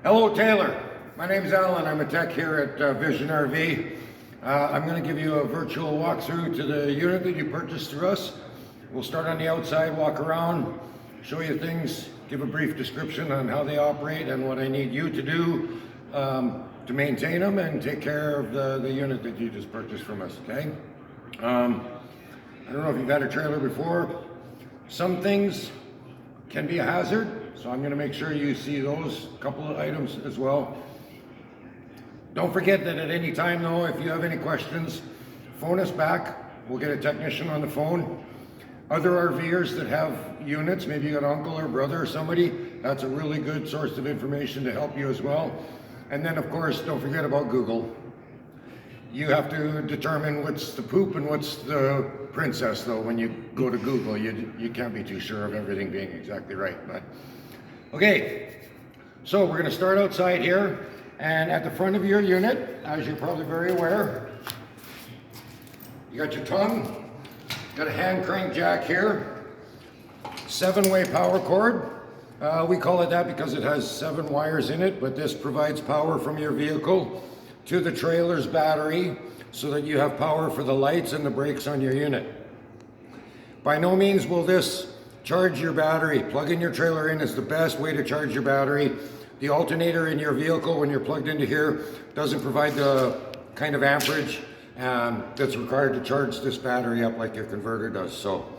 Hello, Taylor. My name's Alan. I'm a tech here at Vision RV. I'm going to give you a virtual walkthrough to the unit that you purchased through us. We'll start on the outside, walk around, show you things, give a brief description on how they operate and what I need you to do to maintain them and take care of the unit that you just purchased from us, okay? I don't know if you've had a trailer before. Some things can be a hazard. So I'm going to make sure you see those couple of items as well. Don't forget that at any time though, if you have any questions, phone us back. We'll get a technician on the phone. Other RVers that have units, maybe you got an uncle or brother or somebody, that's a really good source of information to help you as well. And then of course, don't forget about Google. You have to determine what's the poop and what's the princess though. When you go to Google, you can't be too sure of everything being exactly right. But okay, so we're going to start outside here, and at the front of your unit, as you're probably very aware, you got your tongue, got a hand crank jack here, 7-way power cord. We call it that because it has 7 wires in it, but this provides power from your vehicle to the trailer's battery so that you have power for the lights and the brakes on your unit. By no means will this charge your battery. Plugging your trailer in is the best way to charge your battery. The alternator in your vehicle when you're plugged into here doesn't provide the kind of amperage that's required to charge this battery up like your converter does. So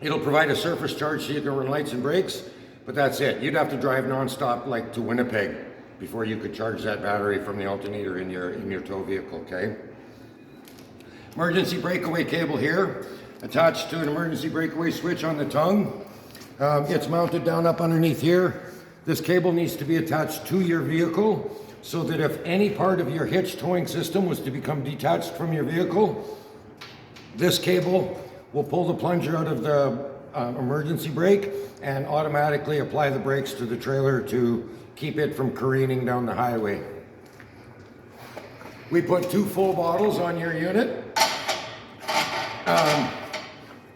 it'll provide a surface charge so you can run lights and brakes, but that's it. You'd have to drive non-stop like to Winnipeg before you could charge that battery from the alternator in your tow vehicle, okay? Emergency breakaway cable here, attached to an emergency breakaway switch on the tongue. It's mounted down up underneath here. This cable needs to be attached to your vehicle so that if any part of your hitch towing system was to become detached from your vehicle, this cable will pull the plunger out of the emergency brake and automatically apply the brakes to the trailer to keep it from careening down the highway. We put 2 full bottles on your unit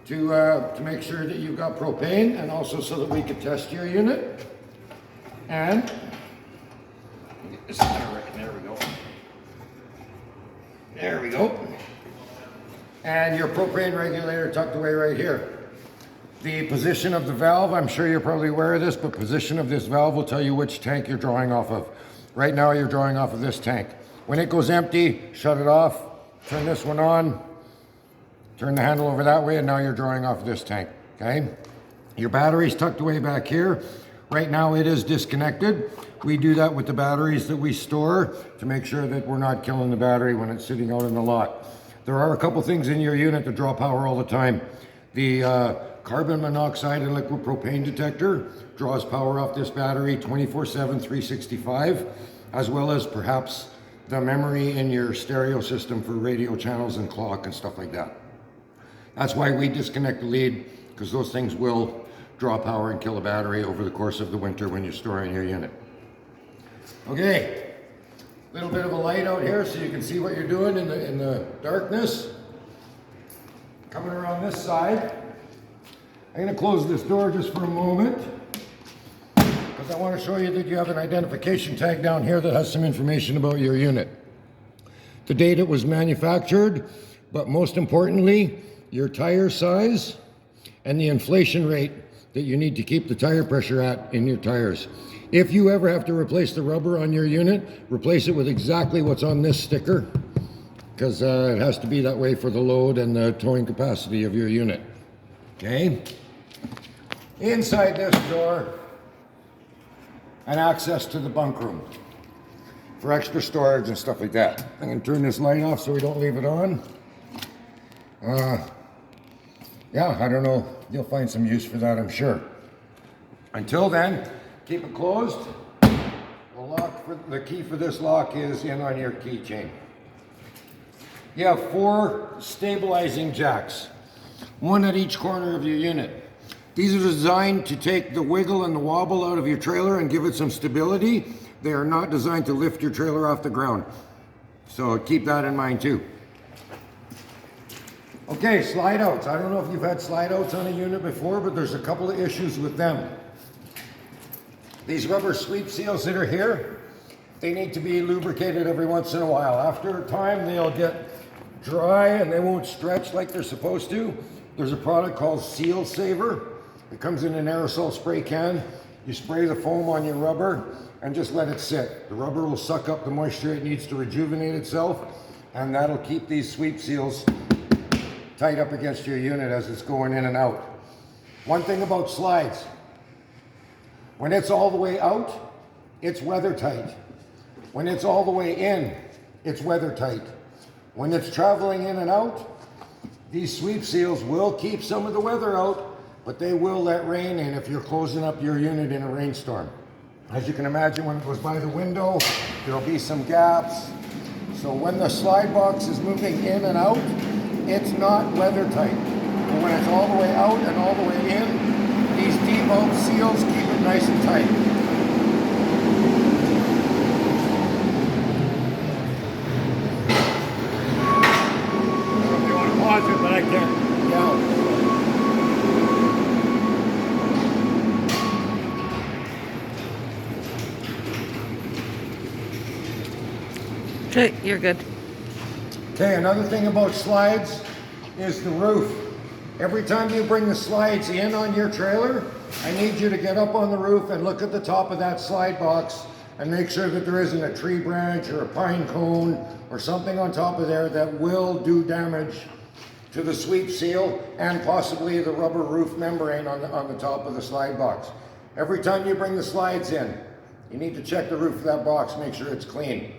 to make sure that you've got propane, and also so that we can test your unit. And get this there we go. There we go. And your propane regulator tucked away right here. The position of the valve, I'm sure you're probably aware of this, but position of this valve will tell you which tank you're drawing off of. Right now you're drawing off of this tank. When it goes empty, shut it off, turn this one on, turn the handle over that way, and now you're drawing off of this tank, okay? Your battery's tucked away back here. Right now it is disconnected. We do that with the batteries that we store to make sure that we're not killing the battery when it's sitting out in the lot. There are a couple things in your unit that draw power all the time. The carbon monoxide and liquid propane detector draws power off this battery 24/7, 365, as well as perhaps the memory in your stereo system for radio channels and clock and stuff like that. That's why we disconnect the lead, because those things will draw power and kill a battery over the course of the winter when you're storing your unit. Okay, a little bit of a light out here so you can see what you're doing in the darkness. Coming around this side, I'm going to close this door just for a moment because I want to show you that you have an identification tag down here that has some information about your unit. The date it was manufactured, but most importantly, your tire size and the inflation rate that you need to keep the tire pressure at in your tires. If you ever have to replace the rubber on your unit, replace it with exactly what's on this sticker, because it has to be that way for the load and the towing capacity of your unit. Okay? Inside this door, and access to the bunk room for extra storage and stuff like that. I'm going to turn this light off so we don't leave it on. Yeah, I don't know. You'll find some use for that, I'm sure. Until then, keep it closed. The key for this lock is in on your keychain. You have 4 stabilizing jacks, 1 at each corner of your unit. These are designed to take the wiggle and the wobble out of your trailer and give it some stability. They are not designed to lift your trailer off the ground. So keep that in mind too. Okay, slide outs. I don't know if you've had slide outs on a unit before, but there's a couple of issues with them. These rubber sweep seals that are here, they need to be lubricated every once in a while. After a time, they'll get dry and they won't stretch like they're supposed to. There's a product called Seal Saver. It comes in an aerosol spray can. You spray the foam on your rubber and just let it sit. The rubber will suck up the moisture it needs to rejuvenate itself, and that'll keep these sweep seals tight up against your unit as it's going in and out. One thing about slides, when it's all the way out, it's weather tight. When it's all the way in, it's weather tight. When it's traveling in and out, these sweep seals will keep some of the weather out, but they will let rain in if you're closing up your unit in a rainstorm. As you can imagine, when it goes by the window, there'll be some gaps. So when the slide box is moving in and out, it's not weather tight. But when it's all the way out and all the way in, these D-bolt seals keep it nice and tight. I don't know if you want to pause it, but I can't yell. Okay, you're good. Okay, another thing about slides is the roof. Every time you bring the slides in on your trailer, I need you to get up on the roof and look at the top of that slide box and make sure that there isn't a tree branch or a pine cone or something on top of there that will do damage to the sweep seal and possibly the rubber roof membrane on the top of the slide box. Every time you bring the slides in, you need to check the roof of that box, make sure it's clean.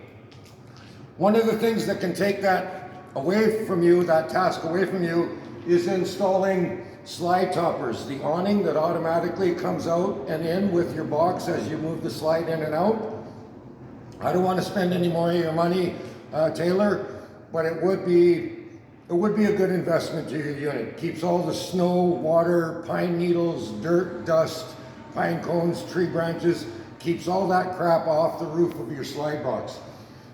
One of the things that can take that away from you, that task away from you, is installing slide toppers. The awning that automatically comes out and in with your box as you move the slide in and out. I don't want to spend any more of your money, Taylor, but it would be a good investment to your unit. It keeps all the snow, water, pine needles, dirt, dust, pine cones, tree branches, keeps all that crap off the roof of your slide box.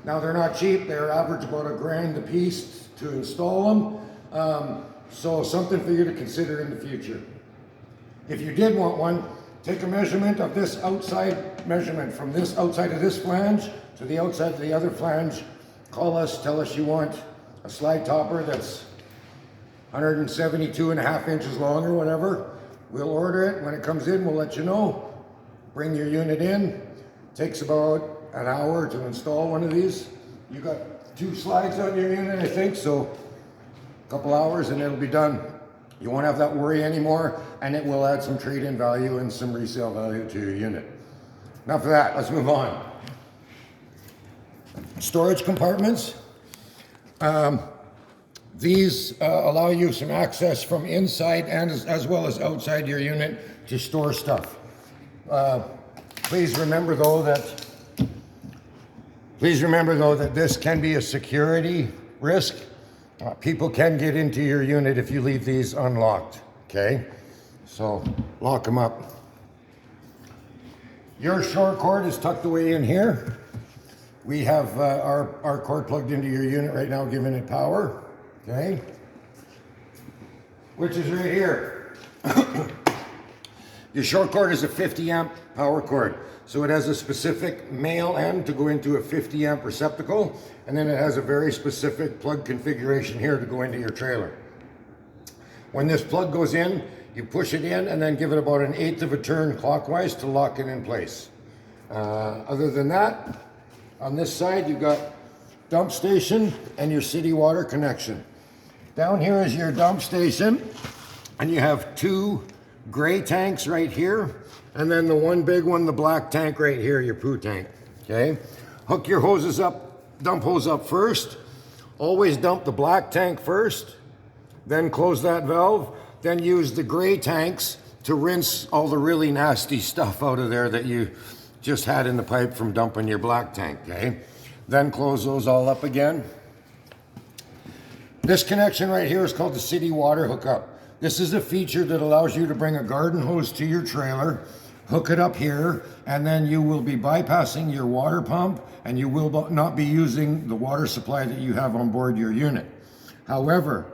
Now they're not cheap, they're average about $1,000 a piece to install them. So something for you to consider in the future. If you did want one, take a measurement of this outside measurement from this outside of this flange to the outside of the other flange. Call us, tell us you want a slide topper that's 172.5 inches long or whatever. We'll order it. When it comes in, we'll let you know. Bring your unit in. Takes about an hour to install one of these. You got 2 slides on your unit, I think, so a couple hours and it'll be done. You won't have that worry anymore, and it will add some trade-in value and some resale value to your unit. Enough of that, let's move on. Storage compartments. These allow you some access from inside and as well as outside your unit to store stuff. Please remember though that this can be a security risk. People can get into your unit if you leave these unlocked, okay? So lock them up. Your shore cord is tucked away in here. We have our cord plugged into your unit right now, giving it power, okay? Which is right here. Your short cord is a 50 amp power cord. So it has a specific male end to go into a 50 amp receptacle, and then it has a very specific plug configuration here to go into your trailer. When this plug goes in, you push it in and then give it about 1/8 of a turn clockwise to lock it in place. Other than that, on this side you've got dump station and your city water connection. Down here is your dump station, and you have 2 gray tanks right here, and then the one big one, the black tank right here, your poo tank, okay? Hook your hoses up, dump hose up first. Always dump the black tank first, then close that valve, then use the gray tanks to rinse all the really nasty stuff out of there that you just had in the pipe from dumping your black tank, okay? Then close those all up again. This connection right here is called the city water hookup. This is a feature that allows you to bring a garden hose to your trailer, hook it up here, and then you will be bypassing your water pump and you will not be using the water supply that you have on board your unit. However,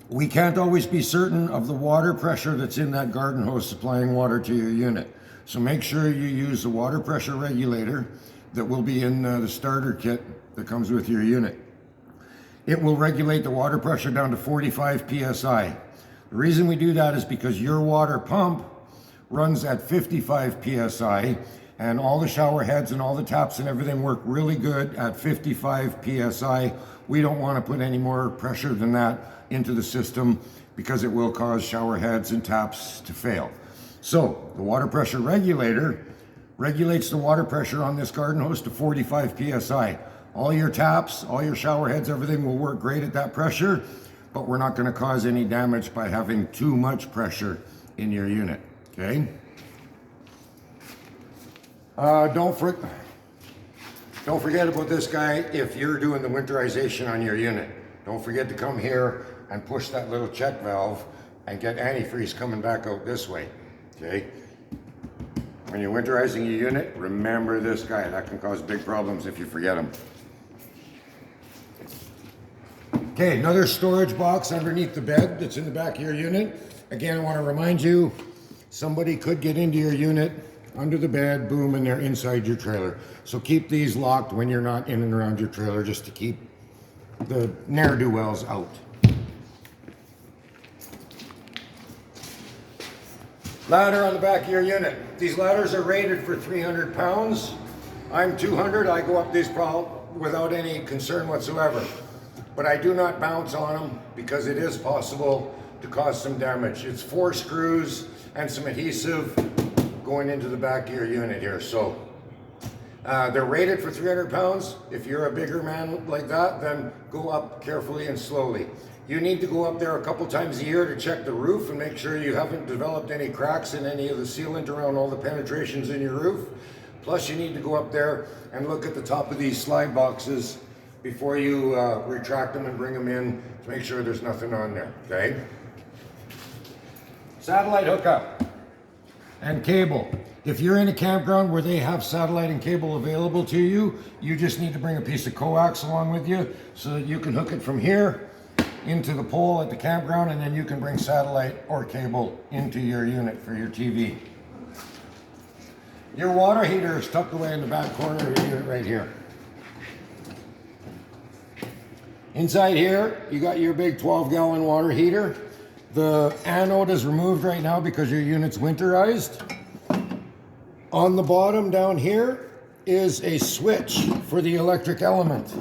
we can't always be certain of the water pressure that's in that garden hose supplying water to your unit. So make sure you use the water pressure regulator that will be in the starter kit that comes with your unit. It will regulate the water pressure down to 45 psi. The reason we do that is because your water pump runs at 55 psi, and all the shower heads and all the taps and everything work really good at 55 psi. We don't want to put any more pressure than that into the system because it will cause shower heads and taps to fail. So the water pressure regulator regulates the water pressure on this garden hose to 45 psi. All your taps, all your shower heads, everything will work great at that pressure, but we're not going to cause any damage by having too much pressure in your unit, okay? Don't forget about this guy if you're doing the winterization on your unit. Don't forget to come here and push that little check valve and get antifreeze coming back out this way, okay? When you're winterizing your unit, remember this guy. That can cause big problems if you forget him. Okay, another storage box underneath the bed that's in the back of your unit. Again, I want to remind you, somebody could get into your unit under the bed, boom, and they're inside your trailer. So keep these locked when you're not in and around your trailer, just to keep the ne'er-do-wells out. Ladder on the back of your unit. These ladders are rated for 300 pounds. I'm 200, I go up these without any concern whatsoever. But I do not bounce on them because it is possible to cause some damage. It's 4 screws and some adhesive going into the back of your unit here. So they're rated for 300 pounds. If you're a bigger man like that, then go up carefully and slowly. You need to go up there a couple times a year to check the roof and make sure you haven't developed any cracks in any of the sealant around all the penetrations in your roof. Plus you need to go up there and look at the top of these slide boxes before you retract them and bring them in to make sure there's nothing on there, okay? Satellite hookup and cable. If you're in a campground where they have satellite and cable available to you, you just need to bring a piece of coax along with you so that you can hook it from here into the pole at the campground, and then you can bring satellite or cable into your unit for your TV. Your water heater is tucked away in the back corner of your unit right here. Inside here, you got your big 12-gallon water heater. The anode is removed right now because your unit's winterized. On the bottom down here is a switch for the electric element.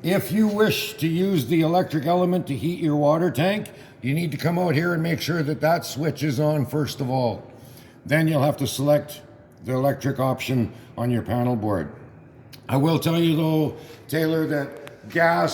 If you wish to use the electric element to heat your water tank, you need to come out here and make sure that that switch is on first of all. Then you'll have to select the electric option on your panel board. I will tell you though, Taylor, that gas